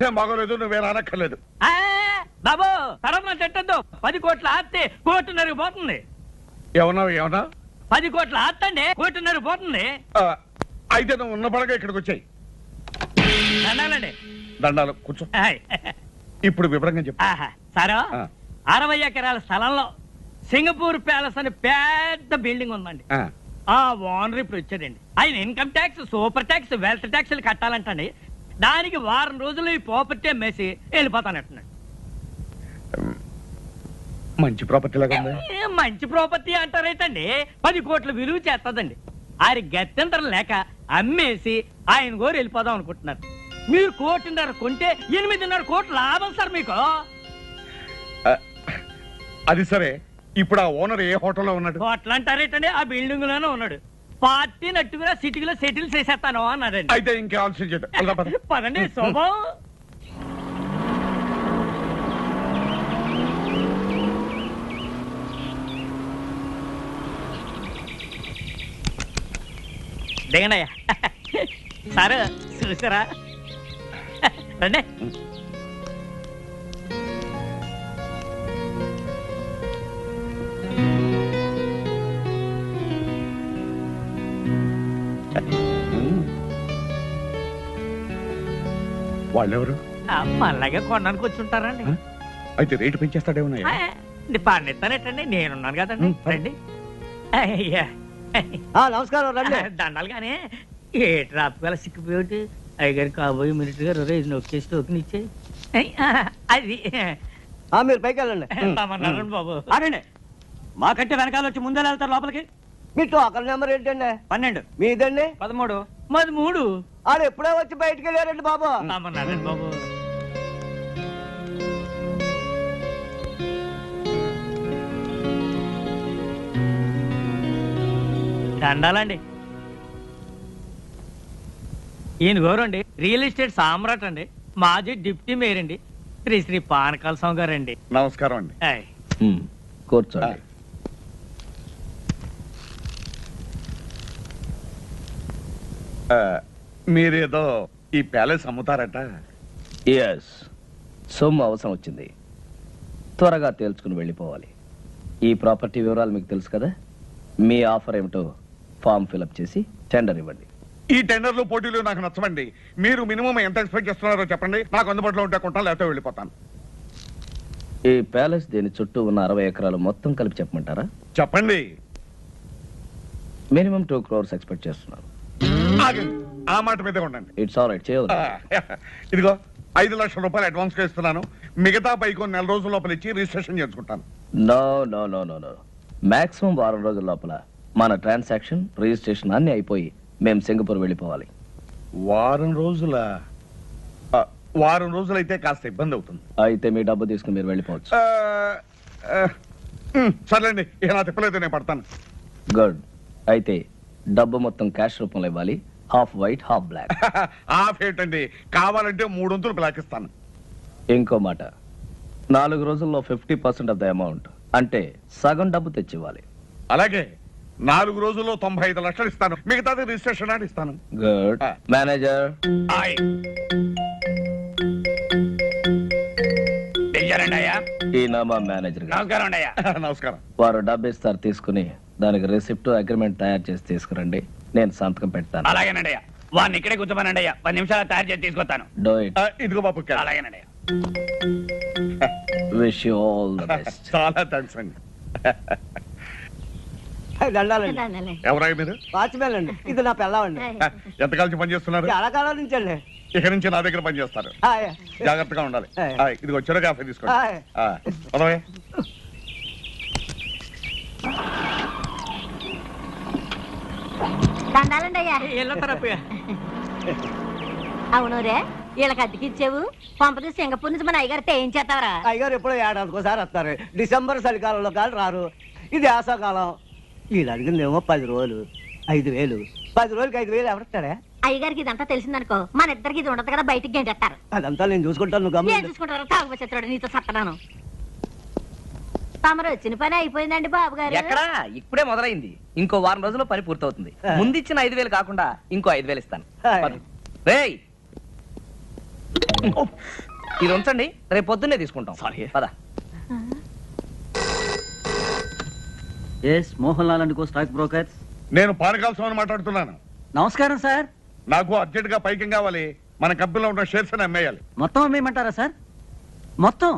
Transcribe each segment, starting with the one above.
చెట్టేం బాగోలేదు, నువ్వేం అనక్కర్లేదు. బాబు తరఫున చెట్టద్దు. 10 కోట్ల ఆస్తి కోటిన్నర పోతుంది. ఏమన్నా 10 కోట్ల ఆస్తి అండి, కోటిన్నర పోతుంది. అయితే నువ్వు ఉన్న పడగా ఇక్కడికి వచ్చాయి. దండాలండి. దండాలు కూర్చో. ఇప్పుడు వివరంగా చెప్పు. సారు 60 ఎకరాల స్థలంలో సింగపూర్ ప్యాలెస్ అని పెద్ద బిల్డింగ్ ఉందండి. ఆ ఓనర్ ఇప్పుడు వచ్చాడండి. ఆయన income tax, super tax, wealth tax కట్టాలంటండి. దానికి వారం రోజులు ఈ ప్రాపర్టీ అమ్మేసి వెళ్ళిపోతానంటున్నాడు. మంచి ప్రాపర్టీ లాగా ఉంది. మంచి ప్రాపర్టీ అంటారైతండి, 10 కోట్ల విలువ చేస్తుందండి. ఆయన గత్యంతరం లేక అమ్మేసి ఆయన గోరు వెళ్ళిపోదాం అనుకుంటున్నారు. మీరు 1.5 కోటి కొంటే 8.5 కోట్ల లాభం సార్ మీకు. అది సరే, ఇప్పుడు ఆ ఓనర్ ఏ హోటల్లో ఉన్నాడు? హోటల్ అంటారేటండి, ఆ బిల్డింగ్ లోనే ఉన్నాడు. పార్టీ నట్టుగా సిటీలో సెటిల్ చేసేస్తాను అన్నాడండి. అయితే ఇంకే ఆలోచించండి. పదండి శోభం. దిగండియ్యా. సార్ చూసారా? రండి. వాళ్ళెవరు? మళ్ళాగే కొనడానికి వచ్చి ఉంటారండి. అయితే రేటు పెంచేస్తాడేమన్నా? పన్నిస్తానేటండి, నేనున్నాను కదండి. రండి. అయ్యా నమస్కారం. రండి. దండాలు కానీ ఏ ట్రాప్ గల సిక్కిపోయి అయ్యగారు కాబోయే మినిట్ గారు నొక్కేసి టోకెన్ ఇచ్చేయి. అది మీరు పైకి వెళ్ళండి. బాబు అనండి. మాకంటే వెనకాల వచ్చి ముందే వెళ్తారు లోపలికి. మీ టోకన్ నెంబర్ ఏంటండి? 12. మీదండి? 13. మాది 3. ఆడు ఎప్పుడే వచ్చి బయటికి వెళ్ళారండి బాబు. బాబు దండాలండి. ఈయన గోరండి రియల్ ఎస్టేట్ సామ్రాట్ అండి, మాజీ డిప్యూటీ మేయర్ అండి, శ్రీ పానకాల స్వామి గారండి. నమస్కారం అండి. కూర్చోండి. మీరేదో ఈ ప్యాలెస్ అమ్ముతారట? ఎస్, సొమ్ము అవసరం వచ్చింది, త్వరగా తేల్చుకుని వెళ్ళిపోవాలి. ఈ ప్రాపర్టీ వివరాలు మీకు తెలుసు కదా. మీ ఆఫర్ ఏమిటో ఫామ్ ఫిలప్ చేసి టెండర్ ఇవ్వండి. ఈ టెండర్లు పోటీలు నాకు నచ్చవండి. మీరు మినిమం ఎంత ఎక్స్పెక్ట్ చేస్తున్నారో చెప్పండి, నాకు అందుబాటులో ఉంటే కొంటాను, లేకపోతే వెళ్ళిపోతాను. ఈ ప్యాలెస్ దీని చుట్టూ ఉన్న 60 ఎకరాలు మొత్తం కలిపి చెప్పమంటారా? చెప్పండి. మినిమం 2 crores ఎక్స్పెక్ట్ చేస్తున్నాను. ఆ మాట మీదే ఉండండి. ఇట్స్ ఆల్ రైట్, చేయదు. ఇదిగో 5 లక్షల రూపాయలు అడ్వాన్స్ గా ఇస్తున్నాను. మిగతా పైకి 4 రోజుల లోపల ఇచ్చి రిజిస్ట్రేషన్ చేసుకుంటాను. No no no no no maximum 1 రోజుల లోపల మన ట్రాన్సాక్షన్, రిజిస్ట్రేషన్ అన్ని అయిపోయి మేము సింగపూర్ వెళ్ళిపోవాలి. వారం రోజులు అయితే కాస్త ఇబ్బంది అవుతుంది. అయితే మీ డబ్బు తీసుకుని మీరు వెళ్ళిపోవచ్చు. సర్లేండి, నా తిప్పలేదు, నేను పడతాను. గుడ్. అయితే డబ్బు మొత్తం క్యాష్ రూపంలో ఇవ్వాలి. Half white half black. Half ఏంటండి, కావాలంటే 3 వంతులు బ్లాక్ ఇస్తాను. ఇంకో మాట, 4 రోజుల్లో 50% ఆఫ్ ద అమౌంట్, అంటే సగం డబ్బు తెచ్చివ్వాలి. అలాగే 4 రోజుల్లో 95 లక్షలు ఇస్తాను, మిగతాది రిజిస్ట్రేషన్ అని ఇస్తాను. గుడ్. మేనేజర్. ఈయన మా మేనేజర్. నమస్కారం. వారు డబ్బు ఇస్తారు, తీసుకుని దానికి రిసిప్ట్, అగ్రిమెంట్ తయారు చేసి తీసుకురండి, నేను సంతకం పెడతాను. అలాగేనండి. వాడిని ఇక్కడే కూర్చోమనండి, 10 నిమిషాలు తయారు చేసి తీసుకొస్తాను. Do it. ఇదిగో బాబు. అలాగేనండి. Wish you all the best. చాలా థ్యాంక్స్ అండి. దండాలండి. ఎవరై మీరు? వాచ్మెన్ అండి. ఇది నా పిల్లవండి. ఎంతకాలం పని చేస్తున్నారు? చాలా కాలం నుంచి అండి. ఇక నుంచి నా దగ్గర పని చేస్తారు, జాగ్రత్తగా ఉండాలి. ఇది వచ్చారో కాఫీ తీసుకోండి. అవును రే, వీళ్ళకి అద్దెకిచ్చావు, పంపది సింగపూర్ నుంచి మన అయ్యగారితో ఏం చేస్తావరా? అయ్యగారు ఎప్పుడో ఏడాదికోసారి వస్తారు. డిసెంబర్ చలికాలంలో కాదు రారు. ఇది వేసవకాలం. వీళ్ళు అడిగిందేమో 10 రోజులు 5,000. 10 రోజులకి 5,000 ఎవరిస్తాడా? అయ్యగారికి ఇదంతా తెలిసిందనుకో, మన ఇద్దరికి ఇది ఉండదు కదా, బయటికి గెంటేస్తారు. అదంతా నేను చూసుకుంటాను. నేను చూసుకుంటారు. తాగుబోచేస్తాడు, నీతో సత్తనాను. తమరు వచ్చిన పని అయిపోయిందండి బాబు గారు. ఎక్కడా, ఇప్పుడే మొదలైంది. ఇంకో వారం రోజుల్లో పని పూర్తవుతుంది. ముందిచ్చిన 5,000 కాకుండా ఇంకో 5,000 ఇస్తాను. రేయ్, ఇది ఉంచండి, రేపు పొద్దున్నే తీసుకుంటాం. సారీ. పద. Mohan Lal and co stock brokers. నేను పానకాల స్వామిని మాట్లాడుతున్నాను. నమస్కారం సార్. నాకు అర్జెంట్ గా పైకి కావాలి. మన కంపెనీలో ఉన్న షేర్స్ అని అమ్మేయాలి. మొత్తం అమ్మేయమంటారా సార్? మొత్తం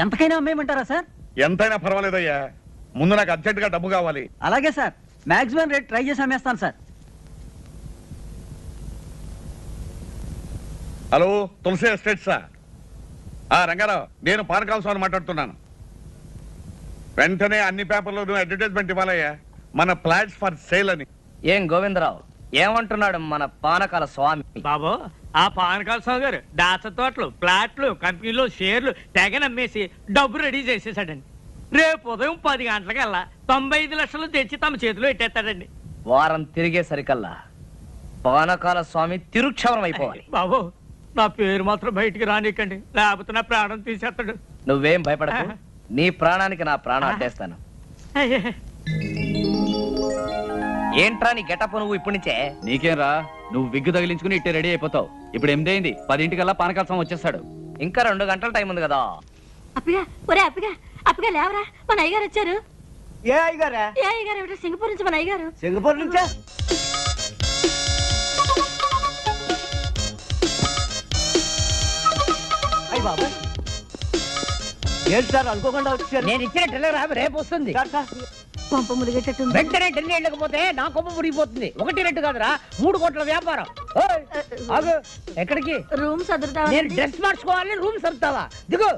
ఎంతకైనా అమ్మేయమంటారా సార్? ఎంతైనా పర్వాలేదయ్యా, ముందు నాకు అర్జెంట్ గా డబ్బు కావాలి. అలాగే సార్, మాక్సిమం రేట్ ట్రై చేసి అమ్మేస్తాను సార్. హలో, తులసి ఎస్టేట్సా? రంగారావు, నేను పానకాల స్వామిని మాట్లాడుతున్నాను. వెంటనే అన్ని పేపర్లోనూ అడ్వర్టైజ్మెంట్ ఇవ్వాలయ్యా, మన ఫ్లాట్స్ ఫర్ సేల్ అని. ఏం గోవిందరావు ఏమంటున్నాడు మన పానకాల స్వామి? బాబు, ఆ పానకాల స్వామి గారు దాచ తోటలు, ప్లాట్లు, కంపెనీలో షేర్లు తెగ నమ్మేసి డబ్బు రెడీ చేసేసాడండి. రేపు ఉదయం 10 గంటలకల్లా 95 లక్షలు తెచ్చి తమ చేతిలో పెట్టేస్తాడండి. వారం తిరిగేసరికల్లా పానకాల స్వామి తిరుక్షవరం అయిపోవాలి. బాబు, నా పేరు మాత్రం బయటికి రానికండి, లేకపోతే నా ప్రాణం తీసేస్తాడు. నువ్వేం భయపడకు, నీ ప్రాణానికి నా ప్రాణం అడ్డేస్తాను. ఏంట్రా నీ గెటప్ నువ్వు ఇప్పటి నుంచే? నీకేం రా, నువ్వు విగ్గు తగిలించుకుని ఇట్టే రెడీ అయిపోతావు. ఇప్పుడు 8 అయింది, 10 పానకాల స్వామి వచ్చేస్తాడు. ఇంకా 2 గంటల టైం ఉంది కదా. అప్పిగా, ఒరే అప్పిగా, అప్పిగా లేవరా, మన అయ్యగారు వచ్చారు. ఏ అయ్యగారా? ఏ అయ్యగారు ఏమిటో, సింగపూర్ నుంచి మన అయ్యగారు. సింగపూర్ నుంచా? అయ్య బాబాయ్, ఏంటి సార్ అనుకోకుండా వచ్చారు? నేను ఇచ్చిన టెలిగ్రామ్ రేపు వస్తుంది. పంప ములిగేటట్టుంది. వెంటనే ఢిల్లీ వెళ్ళకపోతే నా కొమ్మ మురిగిపోతుంది. 1 2 కాదురా, 3 కోట్ల వ్యాపారం. ఓయ్, ఆగు. ఎక్కడికి? రూమ్ సదురుతా. నేను డ్రెస్ మార్చుకోవాలి, రూమ్ సర్దుతావా? దిగు.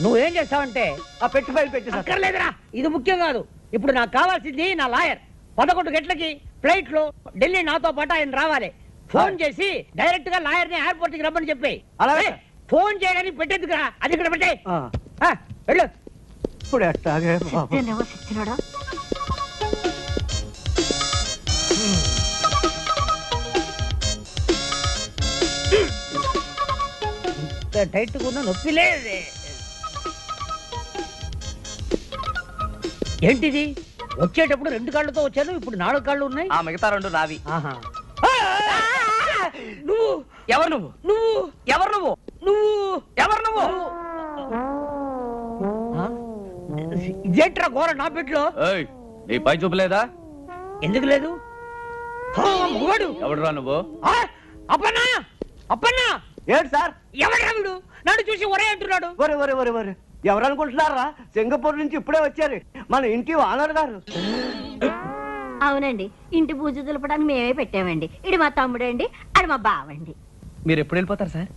నువ్వేం చేస్తావంటే ఆ పెట్టి ఫైల్ పెట్టి సార్. అక్కర్లేదురా, ఇది ముఖ్యం కాదు. ఇప్పుడు నాకు కావాల్సింది నా లాయర్. 11 గంటలకి ఫ్లైట్ లో ఢిల్లీ నాతో పాటు ఆయన రావాలి. ఫోన్ చేసి డైరెక్ట్ గా లాయర్ ని ఎయిర్పోర్ట్ కి రమ్మని చెప్పి. అలాగే. ఫోన్ చేయడానికి పెట్టేందుకురా, అది ఇక్కడ పెట్టే. వెళ్ళు. ఇప్పుడు ఎట్టాగే బాబు. ఇచ్చినాడా? టైట్ ఉన్న నొప్పి లేదే. ఏంటిది? వచ్చేటప్పుడు 2 కాళ్ళతో వచ్చాను, ఇప్పుడు 4 కాళ్ళు ఉన్నాయి. ఆ మిగతా 2 నావి. ఆహా. నువ్వు ఎవరు నువ్వు? నువ్వు ఎవరు నువ్వు? నువ్వు ఎవరు నువ్వు? ఇదేంట్రా ఘోర నా పెట్లో? ఏయ్, నీ పై చూపలేదా? ఎందుకు లేదు? ఎవడురా నువ్వు? అప్పన్నా, అప్పన్నా. ఏంటి సార్? ఎవడ్రా వీడు? నన్ను చూసి ఒరే అంటున్నాడు. ఒరే ఒరే ఒరే ఒరే, ఎవరు అనుకుంటున్నారా? సింగపూర్ నుంచి ఇప్పుడే వచ్చారు, మన ఇంటి ఓనర్ గారు. అవునండి, ఇంటి పూజ దులపడానికి మేమే పెట్టామండి. ఇది మా తమ్ముడండి, అది మా బావండి. మీరు ఎప్పుడు వెళ్ళిపోతారు సార్?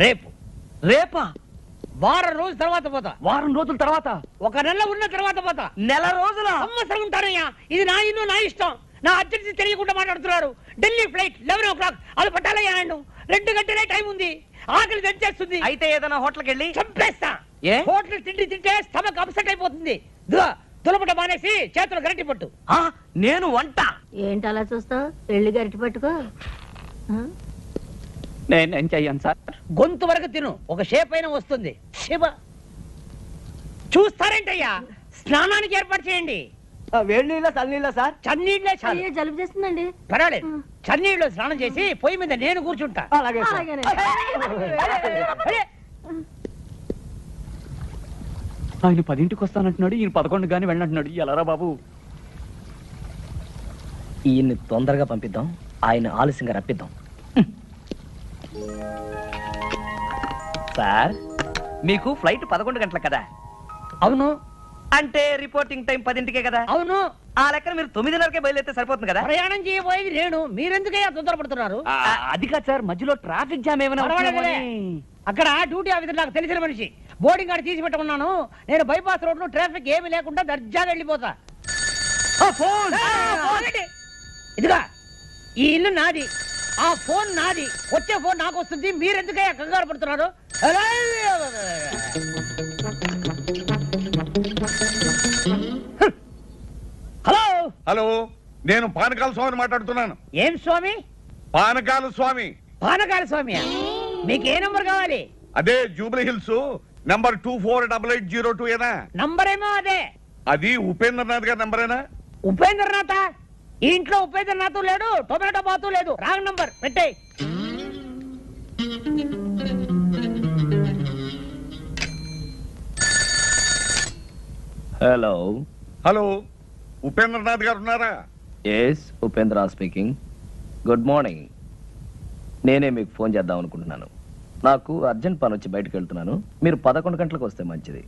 రేపు. రేపా? వారం రోజుల తర్వాత పోతా. వారం రోజుల తర్వాత? 1 నెల ఉన్న తర్వాత పోతా. నెల రోజుల? సంవత్సరం ఉంటానయ్యా. ఇది నా ఇల్లు, నా ఇష్టం. నా అర్జెన్సీ తెలియకుండా మాట్లాడుతున్నారు. ఢిల్లీ ఫ్లైట్ 11 o'clock, అది పట్టాలయ్యా. 2 గంటలే టైం ఉంది. ఆకలి తెచ్చేస్తుంది. అయితే ఏదైనా హోటల్కి వెళ్ళి చంపేస్తా. ఏ? హోటల్ తిండి తింటే స్టమక్ అప్సెట్ అయిపోతుంది. తులపట మానేసి చేతులు గరిటి పట్టు. నేను వంట. ఏంటి అలా చూస్తావు? వెళ్ళి గరిటి పట్టుకో. నేనేం చెయ్యను సార్. గొంతు వరకు తిను, ఒక షేప్ అయినా వస్తుంది. శివ, చూస్తారేంటయ్యా? స్నానానికి ఏర్పాటు చేయండి. వేడి నీళ్ళ చల్లనీళ్ళ సార్? చన్నీళ్ళే చాలు. అయ్యో, జలుబు చేస్తుందండి. పర్వాలేదు, చన్నీళ్ళు స్నానం చేసి పొయ్యి మీద నేను కూర్చుంటా. అలాగే సార్. అలాగేనండి. అరే, ఆయన 10ంటికి వస్తానంటున్నాడు, ఈయన 11 గాని వెళ్ళంటున్నాడు. ఎలారా బాబు? ఈయన్ని తొందరగా పంపిద్దాం, ఆయన ఆలస్యంగా రప్పిద్దాం. సార్, మీకు ఫ్లైట్ 11 గంటల కదా? అవును. అంటే రిపోర్టింగ్ టైం 10ంటికే కదా? అవును. ఆ లెక్కన మీరు 9:30కే బయలుదేరితే సరిపోతుంది కదా? ప్రయాణం చేయబోయేది నేను, మీరెందుకయ్యా తొందరపడుతున్నారు? అది కాదు సార్, మధ్యలో ట్రాఫిక్ జామ్ ఏమైనా పర్వాలేదులే. అక్కడ డ్యూటీ ఆఫీసర్ నాకు తెలిసిన మనిషి, బోర్డింగ్ కార్డు తీసి పెట్టమన్నాను. నేను బైపాస్ రోడ్ లో ట్రాఫిక్ ఏమీ లేకుండా దర్జాగా వెళ్ళిపోతా. ఇదిగా, ఈ ఇల్లు నాది, ఆ ఫోన్ నాది. వచ్చే ఫోన్ నాకు వస్తుంది. మీరెందుకయ్యా కంగారు పడుతున్నారు? హలో. హలో, నేను పానకాల స్వామిని మాట్లాడుతున్నాను. ఏం స్వామి? పానకాల స్వామి. పానకాల స్వామి. మీకు ఏ నంబర్ కావాలి? అదే జూబ్లీ హిల్స్ నంబర్ 248802 ఏనా? నంబర్ ఏమో అదే. అది ఉపేంద్రనాథ్ గారి నంబరేనా? ఉపేంద్రనాథ్? ఈ ఇంట్లో ఉపేంద్రనాథ్ లేడు, టొమాటో బాతు లేదు. రాంగ్ నంబర్ పెట్టే. హలో. హలో, ఉపేంద్రనాథ్ గారు ఉన్నారా? Yes, Upendra speaking. Good morning. నేనే మీకు ఫోన్ చేద్దాం అనుకుంటున్నాను. నాకు అర్జెంట్ పని వచ్చి బయటకు వెళ్తున్నాను. మీరు 11 గంటలకు వస్తే మంచిది.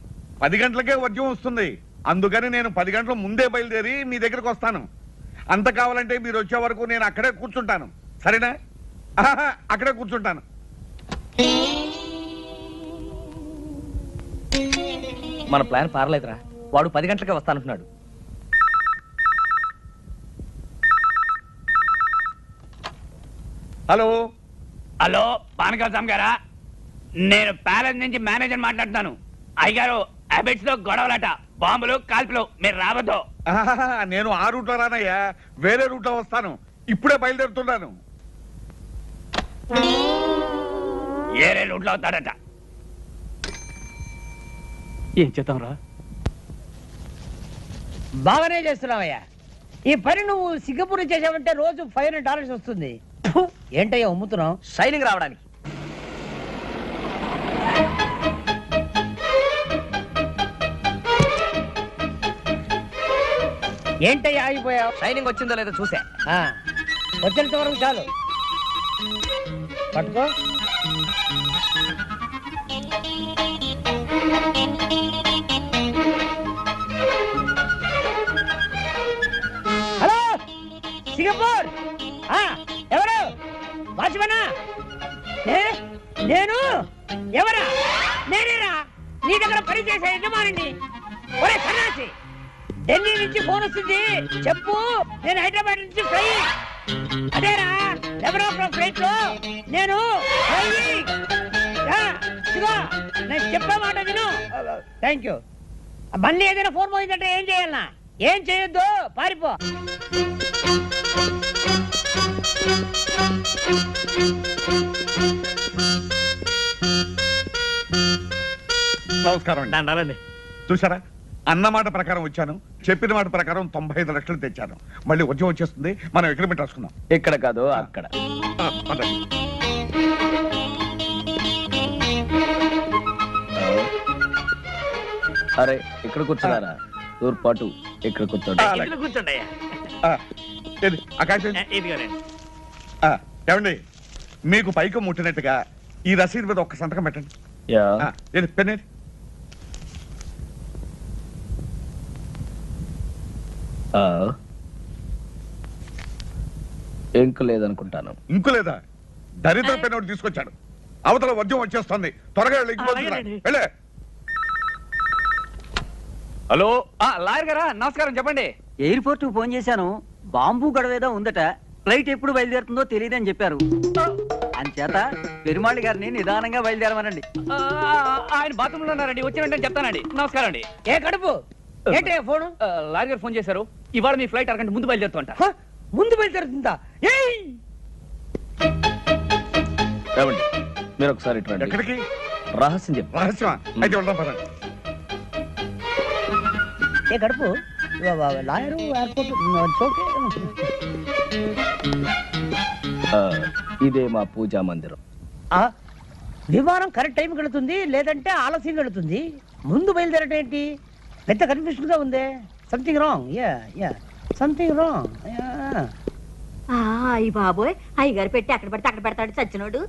10 గంటలకే వర్జం వస్తుంది. అందుకని నేను 10 గంటల ముందే బయలుదేరి మీ దగ్గరకు వస్తాను. అంత కావాలంటే మీరు వచ్చే వరకు నేను అక్కడే కూర్చుంటాను. సరేనా? అక్కడే కూర్చుంటాను. మన ప్లాన్ పారలేదురా. వాడు 10 గంటలకే వస్తానంటున్నాడు. హలో. హలో, పానకాల స్వామి గారా? నేను ప్యాలెస్ నుంచి మేనేజర్ మాట్లాడుతున్నాను. అయ్యగారు, అబిట్స్ లో గొడవలట, బాంబులు, కాల్పులు. మీరు రావద్దు. నేను ఆ రూట్లో రానయ్యా, వేరే రూట్లో వస్తాను. ఇప్పుడే బయలుదేరుతున్నాను. ఏరే రూట్లో అవుతాడట. ఏం చేద్దాం రా? బాగానే చేస్తున్నావయ్యా. ఈ పని నువ్వు సింగపూర్ చేసావంటే రోజు $500 వస్తుంది. ఫు, ఏంటయ్యా అమ్ముతున్నావు? షైనింగ్ రావడానికి. ఏంటయ్యా ఆగిపోయావు? షైనింగ్ వచ్చిందో లేదో చూసా. వచ్చేంత వరకు చాలు. పట్టుకో. Hello, Singapore. ఎవరు? వాచ్మనా? నేను ఎవరా? నేనేరా నీ దగ్గర పనిచేసే యజమానిని. ఒరే సన్నాసి, ఢిల్లీ నుంచి ఫోన్ వస్తుంది, చెప్పు. నేను హైదరాబాద్ నుంచి ఫ్లై. అదేరా, ఎవరో ఫ్లైట్ లో నేను నేను చెప్పే మాట విను. Thank you. మళ్ళీ ఏదైనా ఫోన్ పోయిందంటే ఏం చేయాలన్నా? ఏం చేయొద్దు, పారిపో. నమస్కారం అండి. దండాలండి. చూసారా, అన్నమాట ప్రకారం వచ్చాను, చెప్పిన మాట ప్రకారం 95 లక్షలు తెచ్చాను. మళ్ళీ వర్జం వచ్చేస్తుంది, మనం అగ్రిమెంట్ రాసుకుందాం. ఇక్కడ కాదు, అక్కడ. పదండి. అరే, ఇక్కడ కూర్చున్నారా? తూర్పాటు ఇక్కడ కూర్చోండి. ఇంట్లో కూర్చోండి అయ్యా. ఏది, ఆకాశం. ఇదిగోనండి. ఏమండి, మీకు పైకి ముట్టినట్టుగా ఈ రసీదు మీద ఒక్క సంతకం పెట్టండి. యా. ఏది, పెన్నేది? ఇంకు లేదనుకుంటాను. ఇంకు లేదా? దరిద్ర పెన్ ఒకటి తీసుకొచ్చాడు. అవతల వర్జం వచ్చేస్తుంది, త్వరగా వెళ్ళి ఇంటికి వస్తున్నా. అలాగేనండి. వెళ్ళే. హలో, లాయర్ గారా? నమస్కారం, చెప్పండి. ఎయిర్పోర్ట్ కు ఫోన్ చేశాను. బాంబు గొడవేదో ఉందట. ఫ్లైట్ ఎప్పుడు బయలుదేరుతుందో తెలియదని చెప్పారు. అంచేత పెరుమాళి గారిని నిదానంగా బయలుదేరమనండి. ఆయన బాత్రూమ్ లో ఉన్నారండి, వచ్చిన వెంటనే చెప్తానండి. నమస్కారం అండి. ఏ కడుపు? ఏంటే ఫోను? లాయర్ గారు ఫోన్ చేశారు. ఇవాళ మీ ఫ్లైట్ అరగంట ముందు బయలుదేరుతుంట. ముందు బయలుదేరుతుందా? ఏయ్! ఏమండి, మీరు ఒకసారి ఇటు రండి. ఎక్కడికి? రహస్యం చెప్పు. రహస్యమా? అయితే వెళ్దాం పదండి. ఏ కడుపు? Lawyer airport okay. ఇదే మా పూజా మందిరం. విమానం కరెక్ట్ టైంకి వెళుతుంది, లేదంటే ఆలస్యంగా వెళుతుంది. ముందు బయలుదేరటం ఏంటి? పెద్ద కన్ఫ్యూషన్ గా ఉంది. Something wrong. Yeah something wrong. అయ్యి బాబోయ్, అయ్యగారు పెట్టి అక్కడ పడితే అక్కడ పెడతాడు చచ్చినోడు.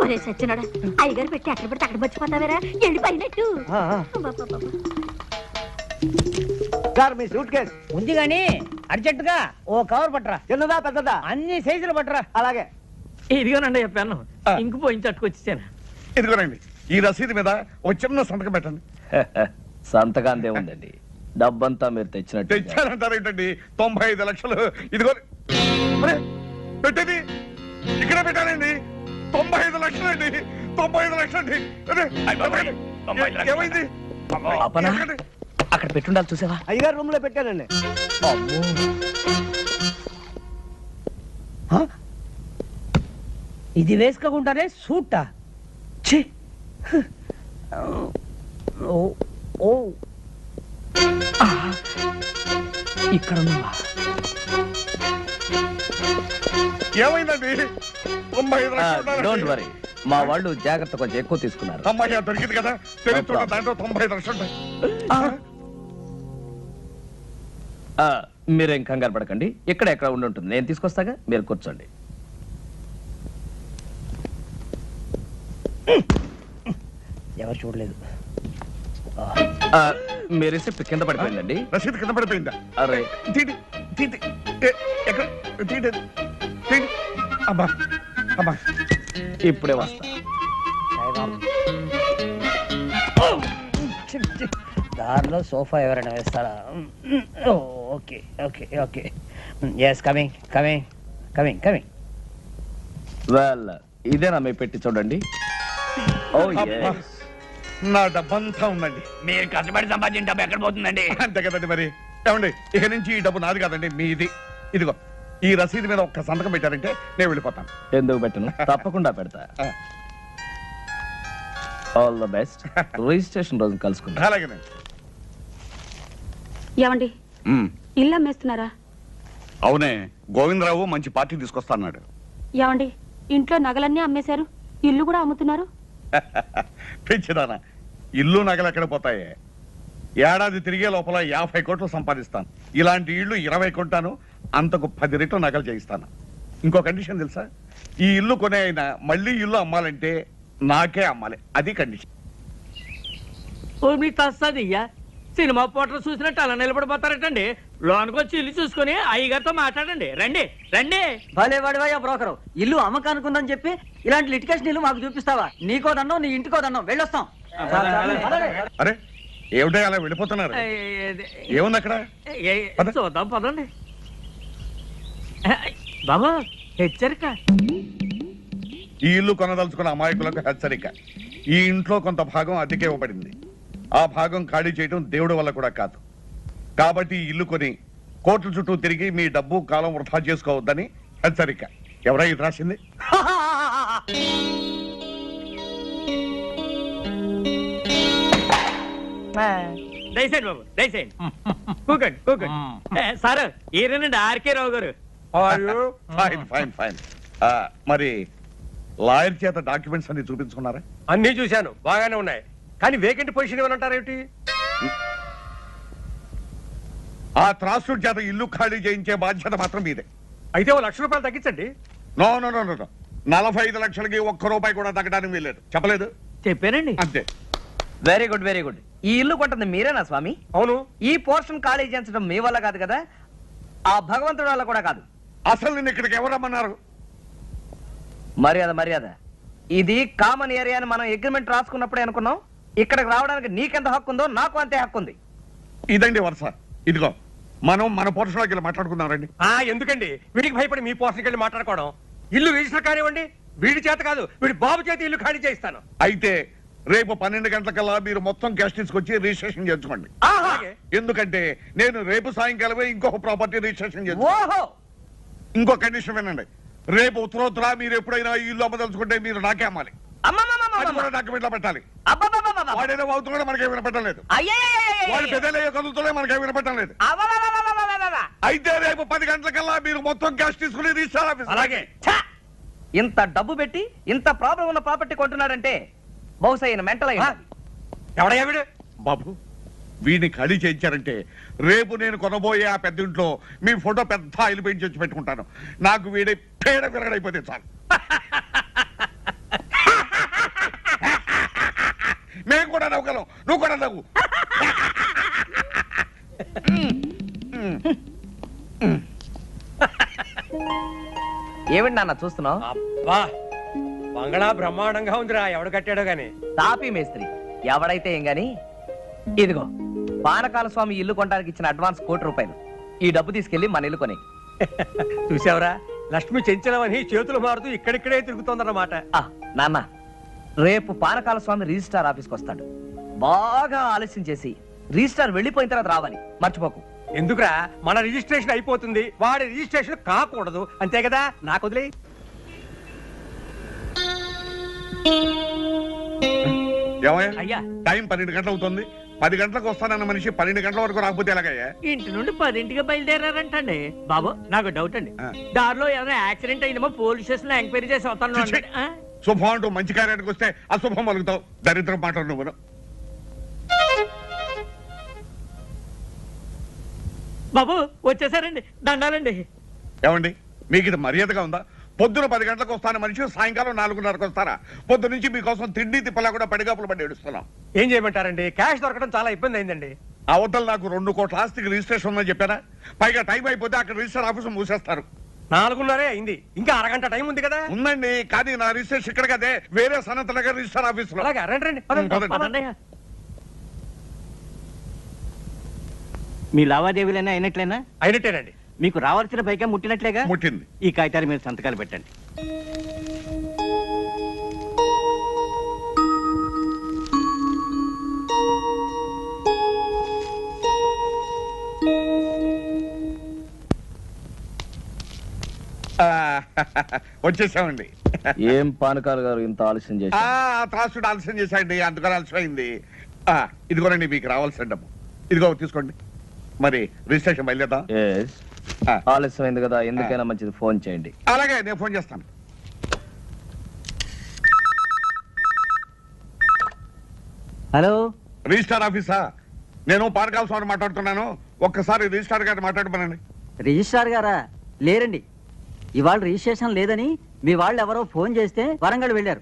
ఒరే చచ్చినోడా, అయ్యగారు పెట్టి అక్కడ పడితే అక్కడ మర్చిపోతావేరా? వెళ్ళిపోయినట్టు. సార్, మీ సూట్ కేస్ ఉంది గాని అర్జెంట్ గా ఓ కవర్ పట్టరా. చిన్నదా పెద్దదా? అన్ని సైజులు పట్టరా. అలాగే. ఇదిగోనండి చెప్పాను. ఇంకు పోయించి అట్టుకొచ్చాను. ఇదిగోనండి, ఈ రసీదు మీద ఒక చిన్న సంతకం పెట్టండి. సంతకాంతే ఉందండి. డబ్బంతా మీరు తెచ్చినట్టు. తెచ్చారంటారు ఏంటండి? 95 లక్షలు. ఇదిగో పెట్టేది ఇక్కడ పెట్టానండి. 95 లక్షలు అండి. 95 లక్షలు అండి. ఏమైంది? అప్పనా? అక్కడ పెట్టుండాలి, చూసావా? అయ్యగారు రూమ్ లో పెట్టానండి. ఇది వేసుకోకుండానే సూటా? ఛీ! ఓ ఇక్కడ ఉన్నావా? ఏమైందండి? 95 లక్షలు డోంట్ వరీ, మా వాళ్ళు జాగ్రత్త కొంచెం ఎక్కువ తీసుకున్నారు. అమ్మాయి దొరికింది కదా, తెలుస్తున్న దాంట్లో 90 లక్షలు ఉంటాయి. మీరేం కంగారు పడకండి, ఇక్కడ ఎక్కడ ఉండి ఉంటుంది, నేను తీసుకొస్తాగా, మీరు కూర్చోండి. ఎవరు చూడలేదు. మీ రిసిప్ట్ కింద పడిపోయిందండి. రసీదు కింద పడిపోయిందా? అరే తీటి తీటి ఎక్కడ తీటి తీటి. అబ్బా అబ్బా, ఇప్పుడే వస్తా. దారిలో సోఫా ఎవరైనా వేస్తారా? Okay okay okay. Yes, coming coming coming coming. Well, ఇదేనా మీ పెట్టి చూడండి. ఓ అబ్బా, నా డబ్బంతా ఉందండి. మీరు కష్టపడి సంపాదించిన డబ్బు ఎక్కడ పోతుందండి? అంతే కదండి మరి. ఏమండి, ఇక నుంచి ఈ డబ్బు నాది కాదండి, మీది. ఇదిగో ఈ రసీదు మీద ఒక్క సంతకం పెట్టారంటే నేను వెళ్ళిపోతాను. ఎందుకు పెట్టను, తప్పకుండా పెడతా. All the best. రిజిస్ట్రేషన్ రోజు కలుసుకుందాం. అలాగేనండి. ఏమండి, ఇల్లు అమ్మేస్తున్నారా? అవునే, గోవిందరావు మంచి పార్టీ తీసుకొస్తా అన్నాడు. ఏమండి, ఇంట్లో నగలన్నీ అమ్మేశారు, ఇల్లు కూడా అమ్ముతున్నారు. పెంచిదానా, ఇల్లు నగలు ఎక్కడ పోతాయే? ఏడాది తిరిగే లోపల 50 కోట్లు సంపాదిస్తాను. ఇలాంటి ఇల్లు 20 కొంటాను, అంతకు 10 రెట్లు నగలు చేయిస్తాను. ఇంకో కండిషన్ తెలుసా? ఈ ఇల్లు కొనే అయినా మళ్ళీ ఇల్లు అమ్మాలంటే నాకే అమ్మాలి, అది కండిషన్. మీ తస్తదియ్యా, సినిమా పోటర్ చూసినట్టు అలా నిలబడిపోతారటండి. లోనికి వచ్చి ఇల్లు చూసుకుని అయ్యగారితో మాట్లాడండి. రండి రండి. భలే వాడివయ్యా బ్రోకరు, ఇల్లు అమ్మకానుకుందని చెప్పి ఇలాంటి లిటికేషన్ ఇల్లు మాకు చూపిస్తావా? నీకో దండం, నీ ఇంటికో దండం, వెళ్ళొస్తాం. అరే ఏమిటో అలా వెళ్ళిపోతున్నారు? ఏముంది అక్కడ? చూద్దాం పదండి. బాబు హెచ్చరిక, ఈ ఇల్లు కొనదలుచుకున్న అమాయకులకు హెచ్చరిక. ఈ ఇంట్లో కొంత భాగం అద్దెకే ఇవ్వబడింది. ఆ భాగం ఖాళీ చేయడం దేవుడి వల్ల కూడా కాదు. కాబట్టి ఈ ఇల్లు కొని కోట్ల చుట్టూ తిరిగి మీ డబ్బు కాలం వృధా చేసుకోవద్దని హెచ్చరిక. ఎవరై ఇది రాసింది? దయచేయండి బాబు, దయచేయండి. కూకండి కూకండి. సార్ ఈయనండి ఆర్కే రావు గారు. Fine fine fine. మరి లాయర్ చేత డాక్యుమెంట్స్ అన్ని చూపించుకున్నారా? అన్ని చూశాను, బాగానే ఉన్నాయి. కానీ వేకెంట్ పొజిషన్ ఏమంటారేమిటి? ఆ త్రాసుడి చేత ఇల్లు ఖాళీ చేయించే బాధ్యత మాత్రం మీదే. అయితే ఓ ₹1,00,000 తగ్గించండి. నో నో నో నో, 45 లక్షలకి ₹1 కూడా తగ్గడానికి వీల్లేదు. చెప్పలేదు? చెప్పానండి. అంతే. Very good very good. ఈ ఇల్లు కొంటుంది మీరేనా స్వామి? అవును. ఈ పోర్షన్ ఖాళీ చేయించడం మీ వల్ల కాదు కదా, ఆ భగవంతుడి వల్ల కూడా కాదు. అసలు నిన్ను ఇక్కడికి ఎవరు రమ్మన్నారు? మర్యాద మర్యాద. ఇది కామన్ ఏరియా అని మనం అగ్రిమెంట్ రాసుకున్నప్పుడే అనుకున్నాం. ఇక్కడికి రావడానికి నీకెంత హక్కు ఉందో నాకు అంతే హక్కు ఉంది. ఇదండి వరుస. ఇదిగో మనం మన పోర్షన్లోకి వెళ్ళి మాట్లాడుకుందాం రండి. ఎందుకండి వీడికి భయపడి మీ పోర్షన్కి వెళ్ళి మాట్లాడుకోవడం? ఇల్లు రిజిస్టర్ కానివ్వండి, వీడి చేత కాదు, వీడి బాబు చేత ఇల్లు ఖాళీ చేయిస్తాను. అయితే రేపు 12 గంటలకల్లా మీరు మొత్తం క్యాష్ తీసుకొచ్చి రిజిస్ట్రేషన్ చేసుకోండి. ఎందుకంటే నేను రేపు సాయంకాలమే ఇంకొక ప్రాపర్టీ రిజిస్ట్రేషన్ చేస్తాను. ఇంకో కండిషన్ వినండి, రేపు ఉత్తరోత్తర మీరు ఎప్పుడైనా ఈ ఇల్లు అమ్మదలుచుకుంటే మీరు నాకే అమ్మాలి. డాక్యుమెంట్ లో పెట్టాలి. వాడేదో అవుతున్నాడో మనకే వినపట్టలేదు, వాడు పెద్దలయ్యే కదులుతూనే మనకే వినపట్టం లేదు. అయితే రేపు 10 గంటలకల్లా మీరు మొత్తం క్యాష్ తీసుకుని రిజిస్టర్ ఆఫీస్. అలాగే. ఇంత డబ్బు పెట్టి ఇంత ప్రాబ్లం ఉన్న ప్రాపర్టీ కొంటున్నాడంటే బహుశా ఈయన మెంటల్ అయ్యాడు. ఎవడయ్యా వీడు? బాబు, వీడిని ఖాళీ చేయించారంటే రేపు నేను కొనబోయే ఆ పెద్ద ఇంట్లో మీ ఫోటో పెద్ద ఆయిల్ పెయింట్ చేసి పెట్టుకుంటాను. నాకు వీడి పేడ విరగడైపోతే చాలు. మేము కూడా నవ్వుగలం, నువ్వు కూడా నవ్వు. ఏమిటి నాన్న చూస్తున్నావు? అబ్బా, బంగళా బ్రహ్మాండంగా ఉందిరా. ఎవడు కట్టాడో గాని. తాపీ మేస్త్రి ఎవడైతే ఏం గాని. ఇదిగో పానకాల స్వామి ఇల్లు కొనడానికి ఇచ్చిన అడ్వాన్స్ ₹1,00,00,000. ఈ డబ్బు తీసుకెళ్లి మన ఇల్లు కొని. చూసావరా, లక్ష్మి చెంచలమని చేతులు మారుతూ ఇక్కడిక్కడే తిరుగుతోందన్నమాట. నాన్న, రేపు పానకాల స్వామి రిజిస్ట్రార్ ఆఫీస్కి వస్తాడు. బాగా ఆలస్యం చేసి రిజిస్ట్రార్ వెళ్ళిపోయిన తర్వాత రావాలి, మర్చిపోకు. ఎందుకురా, మన రిజిస్ట్రేషన్ అయిపోతుంది, వాడి రిజిస్ట్రేషన్ కాకూడదు, అంతే కదా. నాకు వదిలే. అయ్యా, టైం 12 గంటలు అవుతుంది. 10 గంటలకు వస్తానన్న మనిషి 12 గంటల వరకు రాకపోతే ఎలాగయ్యా? ఇంటి నుండి 10ంటికి బయలుదేరారంటండి. బాబు నాకు డౌట్ అండి, దారిలో ఏమైనా యాక్సిడెంట్ అయిందేమో పోలీస్ స్టేషన్ లో ఎంక్వైరీ చేసి వస్తాను. శుభం అంటూ మంచి కార్యానికి వస్తే అశుభం పలుకుతావు. దరిద్రం మాటలు నువ్వు. బాబు వచ్చేసారండి, దండాలండి. ఏమండి, మీకు ఇది మర్యాదగా ఉందా? పొద్దున 10 గంటలకు వస్తాను మనిషి, సాయంకాలం 4:30కు వస్తారా? పొద్దు నుంచి మీకోసం తిండి తిప్పలా కూడా పడిగాపులు పడి ఏడుస్తున్నాం. ఏం చేయమంటారండి, క్యాష్ దొరకడం చాలా ఇబ్బంది అయిందండి. అవతల నాకు 2 కోట్ల ఆస్తికి రిజిస్ట్రేషన్ ఉందని చెప్పారా? పైగా టైం అయిపోతే అక్కడ రిజిస్టర్ ఆఫీసు మూసేస్తారు. 4:30 అయింది, ఇంకా అరగంట టైం ఉంది కదా. ఉందండి, కానీ నా రిజిస్ట్రేషన్ ఇక్కడ కదే, వేరే సనత్ నగర్ రిజిస్టర్ ఆఫీసులో. అలాగే రండి రండి, పదండి. పదండి. మీ లావాదేవీలైనా అయినట్లేనా? అయినట్టేనండి. మీకు రావాల్సిన పైగా ముట్టినట్లేగా? ముట్టింది. ఈ కాగితాల మీద సంతకాలు పెట్టండి. వచ్చేసామండి. ఏం పానకాలు గారు ఇంత ఆలస్యం చేసి? త్రాసుడు ఆలస్యం చేశాండి, అందుకని ఆలస్యమైంది. ఇదిగోనండి మీకు రావాల్సిన డబ్బు. ఇదిగో తీసుకోండి. మరి రిజిస్ట్రేషన్ బయలుదేద్దాం. ఆలస్యమైంది కదా, ఎందుకైనా మంచిది ఫోన్ చేయండి. అలాగే, నేను ఫోన్ చేస్తాను. హలో, రిజిస్టార్ ఆఫీసా? నేను పానకాల స్వామి మాట్లాడుతున్నాను. ఒక్కసారి రిజిస్టార్ గారిని మాట్లాడమనండి. రిజిస్ట్రార్ గారా? లేరండి, ఇవాళ రిజిస్ట్రేషన్ లేదని మీ వాళ్ళు ఎవరో ఫోన్ చేస్తే వరంగల్ వెళ్ళారు.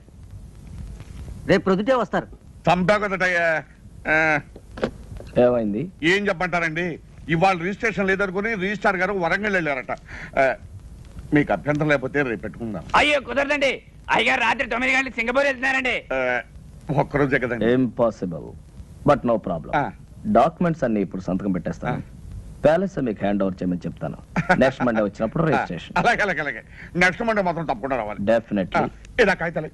రేపు ప్రొద్దుటే వస్తారు. చంపా కదటయ్యా. ఏమైంది? ఏం చెప్పంటారండి, ఇవాళ రిజిస్ట్రేషన్ లేదనుకుని రిజిస్టార్ గారు వరంగల్ వెళ్ళారట. మీకు అభ్యంతరం లేకపోతే రేపు పెట్టుకుందాం. అయ్యో కుదరదండి, అయ్యగారు రాత్రి 9 గంటలకు సింగపూర్ వెళ్తున్నారండి. ఒక్కరోజే కదండి. Impossible, but no problem. Documents అన్ని ఇప్పుడు సంతకం పెట్టేస్తాను. ప్యాలెస్ మీకు హ్యాండ్ ఓవర్ చేయమని చెప్తాను. నెక్స్ట్ మండే వచ్చినప్పుడు రిజిస్ట్రేషన్. అలాగే అలాగే అలాగే. నెక్స్ట్ మండే మాత్రం తప్పకుండా రావాలి. డెఫినెట్లీ. ఇలా కాగితాలే.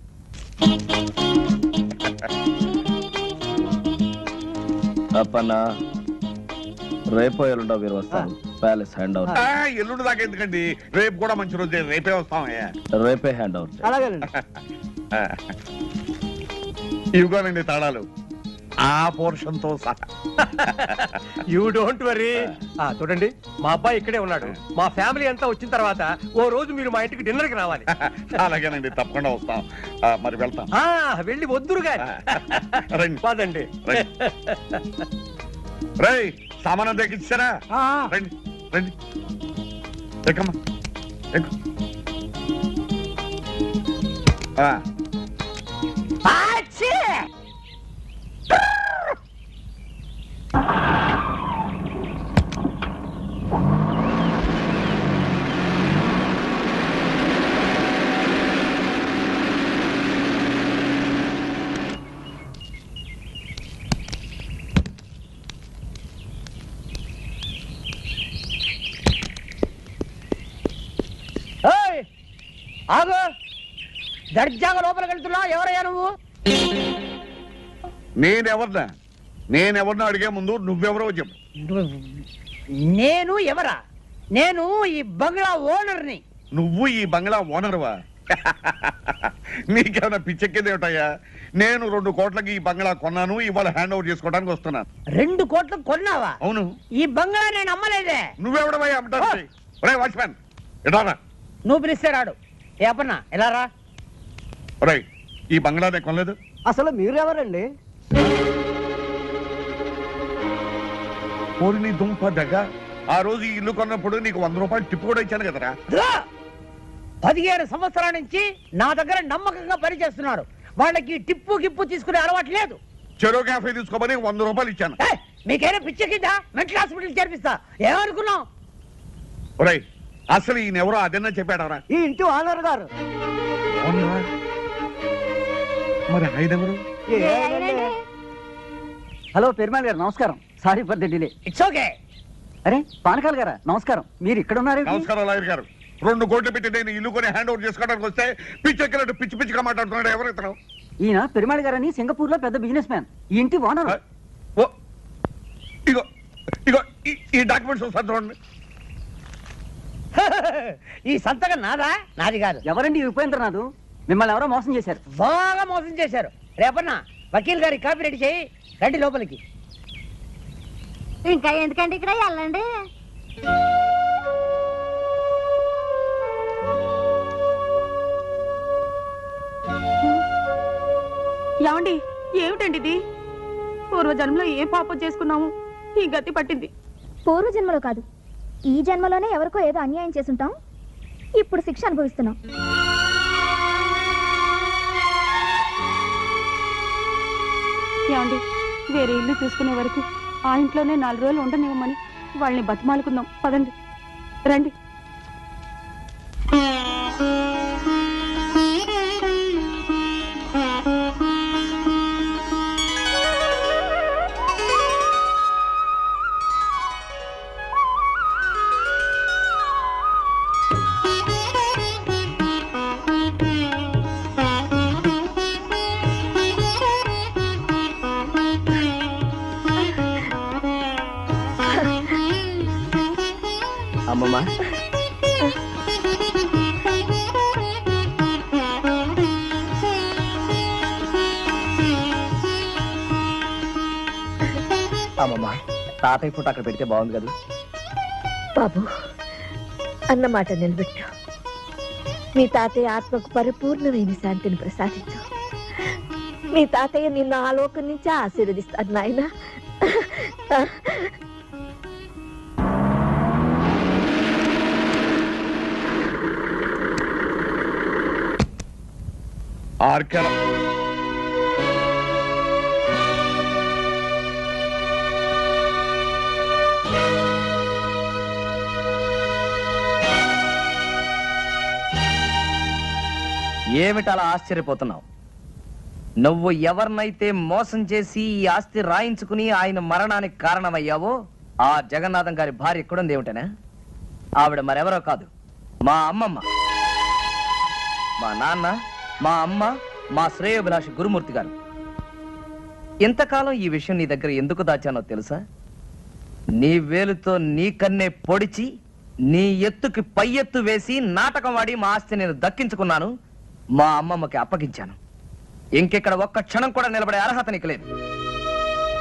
అప్పన్న, రేపో ఎల్లుండో మీరు వస్తారు. Palace hand over. ఎల్లుండి దాకా ఎందుకండి, రేపు కూడా మంచి రోజే, రేపే వస్తామయ్యా. రేపే హ్యాండ్ ఓవర్. అలాగేనండి. ఇవిగోనండి తాళాలు, ఆ పోర్షన్ తో సహా. You don't worry. చూడండి, మా అబ్బాయి ఇక్కడే ఉన్నాడు. మా ఫ్యామిలీ అంతా వచ్చిన తర్వాత ఓ రోజు మీరు మా ఇంటికి డిన్నర్ కి రావాలి. అలాగేనండి, తప్పకుండా వస్తాం. మరి వెళ్తాం. వెళ్ళి వద్దురుగా రండి. పదండి. రై, సామానం తెచ్చిచ్చారా? రండి రండి, ఎక్కమ్మా ఎక్కు. ఆగు, దర్జాగా లోపలికి వెళ్తున్నా. ఎవరయ్యా నువ్వు? నేనెవరినో అడిగే ముందు నువ్వెవరో చెప్పు. నేను ఎవరా? నేను ఈ బంగ్లా ఓనర్ని. నువ్వు ఈ బంగ్లా ఓనర్వా? నీకేమైనా పిచ్చెక్కిందేమిటయ్యా? నేను 2 కోట్లకి ఈ బంగ్లా కొన్నాను, ఇవాళ హ్యాండ్ ఓవర్ చేసుకోవడానికి వస్తున్నాను. 2 కోట్లు కొన్నావా? అవును. ఈ బంగ్లా నేను అమ్మలేదే. నువ్వెవడవయ్యా అమ్మటానికి? ఒరే వాచ్మ్యాన్, ఎడారా? నువ్వు పిలిస్తే రాడు. ఏ అప్పన్నా, ఎలా రా? ఒరే, ఈ బంగ్లా నేను కొనలేదు. అసలు మీరెవరండి? నీ దుంప దగ్గ. ఆ రోజు ఈ ఇల్లు కొన్నప్పుడు నీకు 100 రూపాయలు టిప్పు కూడా ఇచ్చాను కదరా. 17 సంవత్సరాల నుంచి నా దగ్గర నమ్మకంగా పనిచేస్తున్నారు. వాళ్ళకి టిప్పు గిప్పు తీసుకునే అలవాటు లేదు. చెరో క్యాఫే తీసుకోమని 100 రూపాయలు ఇచ్చాను. మీకైనా పిచ్చెక్కిందా? Mental hospital చేర్పిస్తా. ఏమనుకున్నావు? ఒరే, అసలు ఈయనెవరో అదన్నా చెప్పాడవరా? ఈ ఇంటి ఓనర్ గారు. మరి ఆయన ఎవరు? హలో పెరుమాళ్ గారు, నమస్కారం. Sorry for the delay. It's okay. అరే పానకాల్ గారా, నమస్కారం. మీరు ఇక్కడ ఉన్నారు? నమస్కారం లాయర్ గారు. 2 కోట్లు పెట్టి నేను ఇల్లు కొని హ్యాండ్ ఓవర్ చేసుకోవడానికి వస్తే పిచ్చెక్కినట్టు పిచ్చి పిచ్చిగా మాట్లాడుతున్నాడు. ఎవరు ఇతను? ఈయన పెరుమాళ్ గారని సింగపూర్ లో పెద్ద బిజినెస్ మ్యాన్. ఈ ఇంటి ఓనర్. ఇగో ఇగో ఈ డాక్యుమెంట్స్ ఒకసారి చూడండి. ఈ సంతకం నాదా? నాది కాదు. ఎవరండి ఉపేంద్రనాథ్? మిమ్మల్ని ఎవరో మోసం చేశారు. బాగా మోసం చేశారు. రేపన్నా వకీల్ గారి కాపీ రెడీ చేయి. రండి లోపలికి. ఇంకా ఎందుకంటే ఇక్కడ వెళ్ళండి. ఏమండి ఏమిటండి ఇది? పూర్వజన్మలో ఏ పాపం చేసుకున్నాము ఈ గతి పట్టింది. పూర్వజన్మలో కాదు, ఈ జన్మలోనే ఎవరికో ఏదో అన్యాయం చేసుంటాం, ఇప్పుడు శిక్ష అనుభవిస్తున్నాం. ఏమండి వేరే ఇల్లు చూసుకునే వరకు ఆ ఇంట్లోనే 4 రోజులు ఉండనివ్వమని వాళ్ళని బతిమాలుకుందాం. పదండి రండి. అమ్మమ్మ అమ్మమ్మ తాతయ్య ఫోటో అక్కడ పెడితే బాగుంది కదా. బాబు అన్నమాట నిలబెట్టు. మీ తాతయ్య ఆత్మకు పరిపూర్ణమైన శాంతిని ప్రసాదించు. మీ తాతయ్య నిన్ను ఆలోకం నుంచి ఆశీర్వదిస్తాడు నాయన. ఆర్కరం ఏమిటలా ఆశ్చర్యపోతున్నావు? నువ్వు ఎవరినైతే మోసం చేసి ఈ ఆస్తి రాయించుకుని ఆయన మరణానికి కారణమయ్యావో ఆ జగన్నాథం గారి భార్య ఎక్కడుంది ఏమిటనా? ఆవిడ మరెవరో కాదు, మా అమ్మమ్మ. మా నాన్న, మా అమ్మ, మా శ్రేయోభిలాషి గురుమూర్తి గారు. ఇంతకాలం ఈ విషయం నీ దగ్గర ఎందుకు దాచానో తెలుసా? నీ వేలుతో నీ కన్నే పొడిచి నీ ఎత్తుకి పై ఎత్తు వేసి నాటకం వాడి మా ఆస్తి నేను దక్కించుకున్నాను, మా అమ్మమ్మకి అప్పగించాను. ఇంకెక్కడ ఒక్క క్షణం కూడా నిలబడే అర్హత నీకు లేదు.